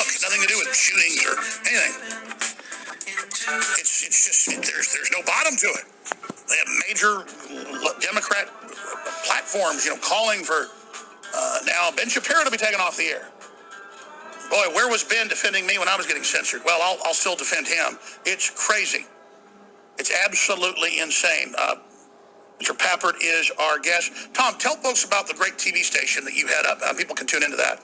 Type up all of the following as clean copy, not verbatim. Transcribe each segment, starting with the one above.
book. Nothing to do with shootings or anything. It's just there's no bottom to it. They have major Democrat platforms, calling for now Ben Shapiro to be taken off the air. Boy, where was Ben defending me when I was getting censored? Well, I'll still defend him. It's crazy. It's absolutely insane. Mr. Pappert is our guest. Tom, tell folks about the great TV station that you head up. People can tune into that.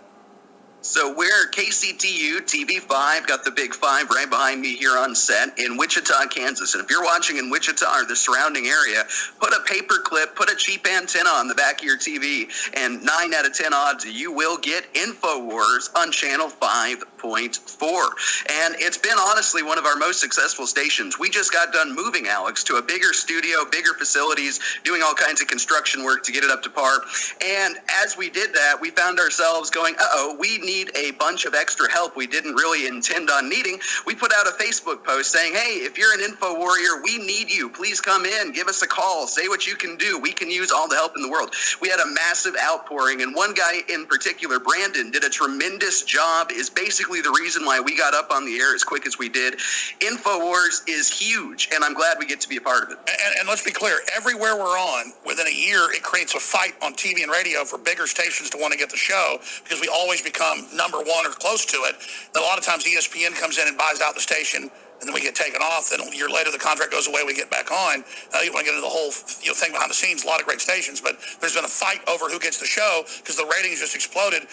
So we're KCTU TV5, got the big 5 right behind me here on set in Wichita, Kansas. And if you're watching in Wichita or the surrounding area, put a paper clip, put a cheap antenna on the back of your TV, and 9 out of 10 odds you will get InfoWars on channel 5.4. And it's been honestly one of our most successful stations. We just got done moving, Alex, to a bigger studio, bigger facilities, doing all kinds of construction work to get it up to par. And as we did that, we found ourselves going, we need a bunch of extra help we didn't really intend on needing. We put out a Facebook post saying, hey, if you're an info warrior, we need you. Please come in, give us a call, say what you can do. We can use all the help in the world. We had a massive outpouring, and one guy in particular, Brandon, did a tremendous job, is basically the reason why we got up on the air as quick as we did. InfoWars is huge, and I'm glad we get to be a part of it. And let's be clear, everywhere we're on, within a year, it creates a fight on TV and radio for bigger stations to want to get the show, because we always become number one or close to it. And a lot of times ESPN comes in and buys out the station, and then we get taken off. Then a year later, the contract goes away, we get back on. You want to get into the whole thing behind the scenes, a lot of great stations, but there's been a fight over who gets the show because the ratings just exploded.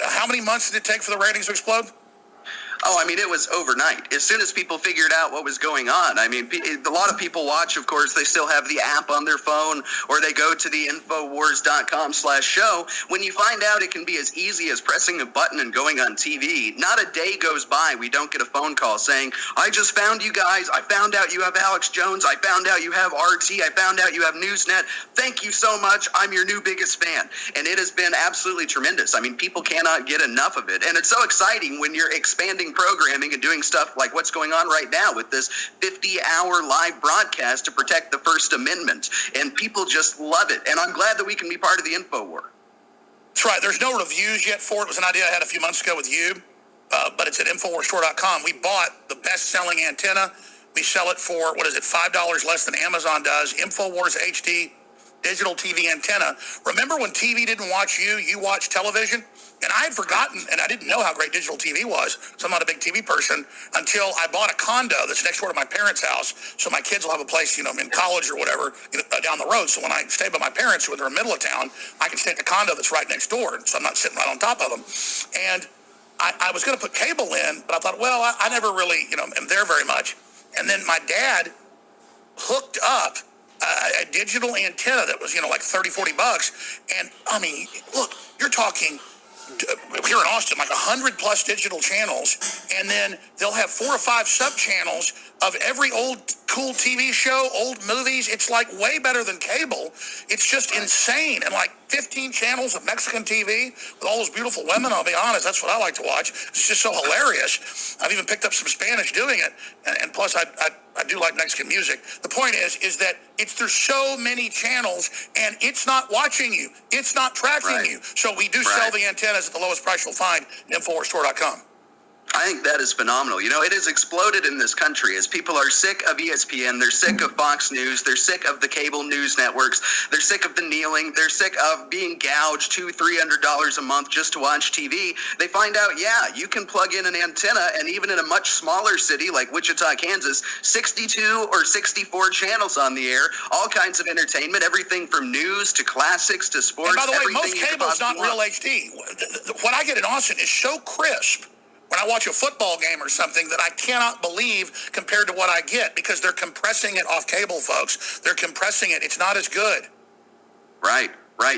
How many months did it take for the ratings to explode? Oh, I mean, it was overnight. As soon as people figured out what was going on, I mean, a lot of people watch, of course, they still have the app on their phone, or they go to the Infowars.com/show. When you find out it can be as easy as pressing a button and going on TV, not a day goes by we don't get a phone call saying, I just found you guys. I found out you have Alex Jones. I found out you have RT. I found out you have Newsnet. Thank you so much. I'm your new biggest fan. And it has been absolutely tremendous. I mean, people cannot get enough of it. And it's so exciting when you're expanding programming and doing stuff like what's going on right now with this 50-hour live broadcast to protect the First Amendment. And people just love it. And I'm glad that we can be part of the info war. That's right. There's no reviews yet for it. It was an idea I had a few months ago with you, but it's at InfoWarsStore.com. We bought the best-selling antenna. We sell it for, $5 less than Amazon does. InfoWars HD digital TV antenna. Remember when TV didn't watch you, you watched television? And I had forgotten, and I didn't know how great digital TV was, so I'm not a big TV person, until I bought a condo that's next door to my parents' house, so my kids will have a place, in college or whatever, down the road. So when I stay by my parents, who are in the middle of town, I can stay at the condo that's right next door, so I'm not sitting right on top of them. And I was going to put cable in, but I thought, well, I never really, am there very much. And then my dad hooked up a digital antenna that was, like $30-$40. And, I mean, look, you're talking here in Austin, like 100 plus digital channels, and then they'll have 4 or 5 sub channels of every old cool TV show, old movies. It's like way better than cable. It's just insane. And like 15 channels of Mexican TV with all those beautiful women. I'll be honest, that's what I like to watch. It's just so hilarious. I've even picked up some Spanish doing it. And plus, I do like Mexican music. The point is that there's so many channels, and it's not watching you. It's not tracking you. So we do sell the antennas at the lowest price you'll find at InfoWarsStore.com. I think that is phenomenal. It has exploded in this country as people are sick of ESPN. They're sick of Fox News. They're sick of the cable news networks. They're sick of the kneeling. They're sick of being gouged $200-$300 a month just to watch TV. They find out, you can plug in an antenna, and even in a much smaller city like Wichita, Kansas, 62 or 64 channels on the air, all kinds of entertainment, everything from news to classics to sports. And by the way, most cable is not real HD. What I get in Austin is so crisp when I watch a football game or something that I cannot believe compared to what I get, because they're compressing it off cable, folks. They're compressing it. It's not as good. Right.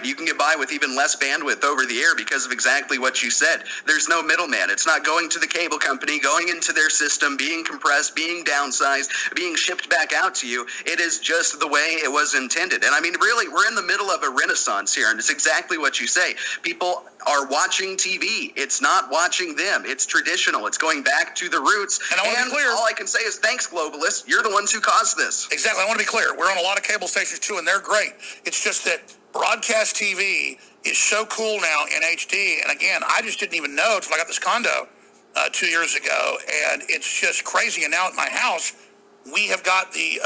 You can get by with even less bandwidth over the air because of exactly what you said. There's no middleman. It's not going to the cable company, going into their system, being compressed, being downsized, being shipped back out to you. It is just the way it was intended. And I mean, really, we're in the middle of a renaissance here, and it's exactly what you say. People are watching TV. It's not watching them. It's traditional. It's going back to the roots. And I want to be clear. All I can say is thanks, globalists. You're the ones who caused this. Exactly. I want to be clear. We're on a lot of cable stations too, and they're great. It's just that broadcast TV is so cool now in HD. And again, I just didn't even know until I got this condo 2 years ago, and it's just crazy. And now at my house, we have got the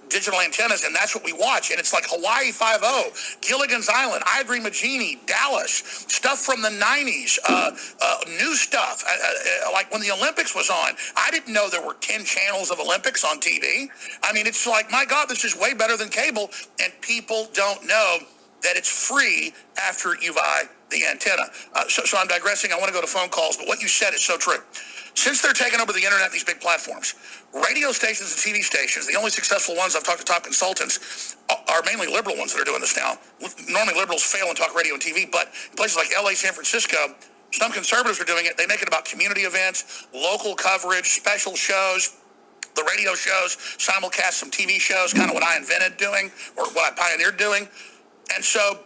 digital antennas, and that's what we watch. And it's like Hawaii Five-0, Gilligan's Island, Ivory Magini, Dallas, stuff from the 90s, new stuff. Like when the Olympics was on, I didn't know there were 10 channels of Olympics on TV. I mean, it's like, my God, this is way better than cable, and people don't know that it's free after you buy the antenna. So I'm digressing. I want to go to phone calls, but what you said is so true. Since they're taking over the internet, these big platforms, radio stations and TV stations, the only successful ones, I've talked to top consultants, are mainly liberal ones that are doing this now. Normally liberals fail in talk radio and TV, but in places like LA, San Francisco, some conservatives are doing it. They make it about community events, local coverage, special shows. The radio shows simulcast some TV shows, kind of what I invented doing, or what I pioneered doing. And so,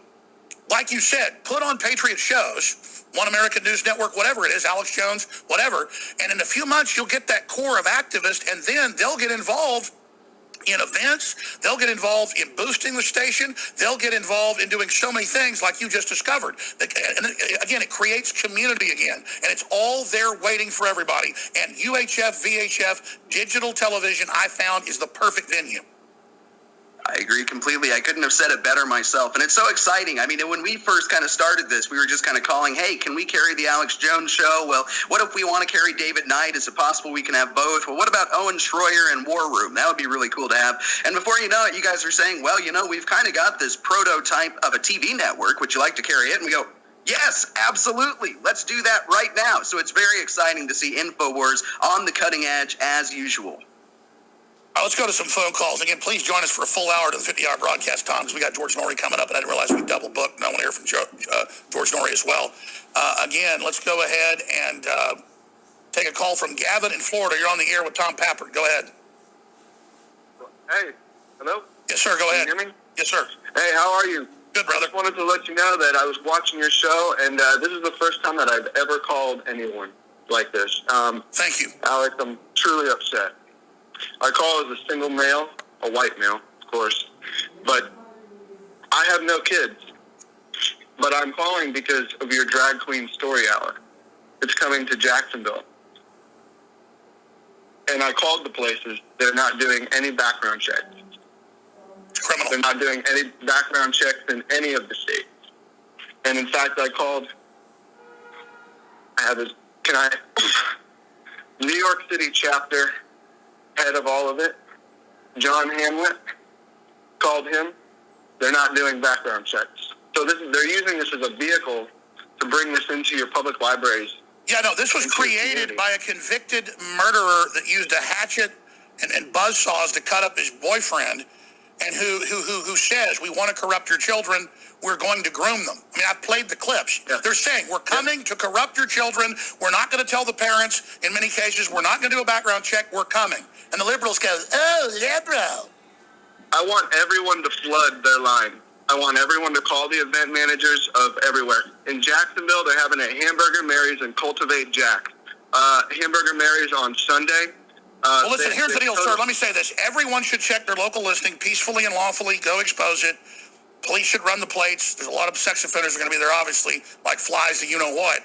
like you said, put on Patriot shows, One American News Network, whatever it is, Alex Jones, whatever. And in a few months, you'll get that core of activists, and then they'll get involved in events. They'll get involved in boosting the station. They'll get involved in doing so many things like you just discovered. And again, it creates community again. And it's all there waiting for everybody. And UHF, VHF, digital television, I found, is the perfect venue. I agree completely. I couldn't have said it better myself. And it's so exciting. I mean, when we first kind of started this, we were just kind of calling, hey, can we carry the Alex Jones show? Well, what if we want to carry David Knight? Is it possible we can have both? Well, what about Owen Schroyer and War Room? That would be really cool to have. And before you know it, you guys are saying, well, we've kind of got this prototype of a TV network. Would you like to carry it? And we go, yes, absolutely. Let's do that right now. So it's very exciting to see InfoWars on the cutting edge as usual. Let's go to some phone calls. Again, please join us for a full hour to the 50-hour broadcast time, because we got George Norrie coming up, and I didn't realize we double booked. And I want to hear from George Norrie as well. Again, let's go ahead and take a call from Gavin in Florida. You're on the air with Tom Pappert. Go ahead. Hey, hello? Yes, sir. Go ahead. Can you hear me? Yes, sir. Hey, how are you? Good, brother. I just wanted to let you know that I was watching your show, and this is the first time that I've ever called anyone like this. Thank you. Alex, I'm truly upset. I call as a single male, a white male, of course, but I have no kids. But I'm calling because of your drag queen story hour. It's coming to Jacksonville. And I called the places. They're not doing any background checks. Criminal. They're not doing any background checks in any of the states. And in fact, I called, New York City chapter, head of all of it, John Hamlet, called him. They're not doing background checks. So they're using this as a vehicle to bring this into your public libraries. Yeah, no, this was created by a convicted murderer that used a hatchet and buzzsaws to cut up his boyfriend, and who says, we want to corrupt your children, we're going to groom them. I mean, I've played the clips. Yeah. They're saying, we're coming to corrupt your children, we're not going to tell the parents, in many cases, we're not going to do a background check, we're coming. And the liberals go, oh, liberal. I want everyone to flood their line. I want everyone to call the event managers of everywhere. In Jacksonville, they're having a Hamburger Mary's and Cultivate Jack. Hamburger Mary's on Sunday. Well, listen, here's the deal, sir. Let me say this. Everyone should check their local listing peacefully and lawfully. Go expose it. Police should run the plates. There's a lot of sex offenders are going to be there, obviously, like flies to you-know-what.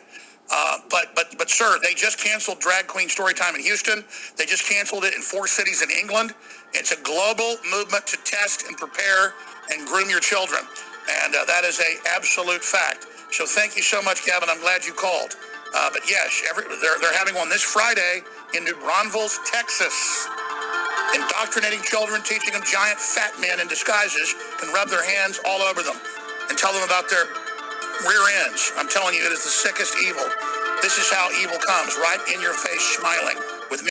But, sir, they just canceled Drag Queen Storytime in Houston. They just canceled it in 4 cities in England. It's a global movement to test and prepare and groom your children. And that is a absolute fact. So thank you so much, Gavin. I'm glad you called. But yes, they're having one this Friday in New Braunfels, Texas. Indoctrinating children, teaching them giant fat men in disguises can rub their hands all over them and tell them about their rear ends. I'm telling you, it is the sickest evil. This is how evil comes, right in your face, smiling. With me.